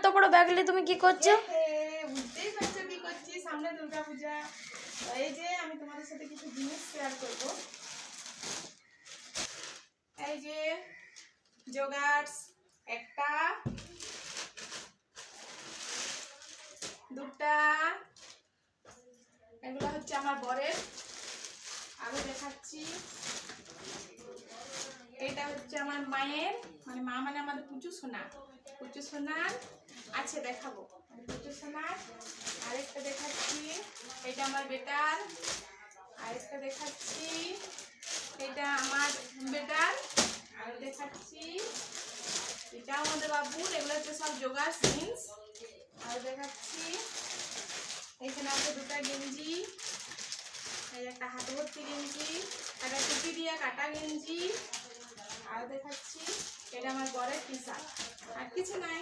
এত বড় ব্যাগ নিয়ে তুমি কি করছো? বুঝতেই পারছো কি করছি, সামনে দুর্গা পূজা। এই যে আমি তোমাদের সাথে কিছু জিনিস শেয়ার করবো। এই যে জোগাড়স, একটা, দুটা, এগুলো হচ্ছে আমার বরের। আরো দেখাচ্ছি, এটা হচ্ছে আমার মায়ের, মানে মা মানে আমাদের পুচু সোনা, পুচু সোনার আছে, দেখাবো পুচু সোনার। আরেকটা দেখাচ্ছি, এটা আমার বেটার। আরেকটা দেখাচ্ছি, এটা আমার বেটার। আরো দেখাচ্ছি, এটা আমাদের বাবুর। এগুলো হচ্ছে সব জোগাড় জিনিস। আরো দেখাচ্ছি, এখানে আছে দুটা গেঞ্জি, এই একটা হাত ভর্তি গেঞ্জি, একটা টুপি দিয়ে কাটা গেঞ্জি। আরো দেখাচ্ছি, এটা আমার বরের টি শার্ট। আর কিছু নাই।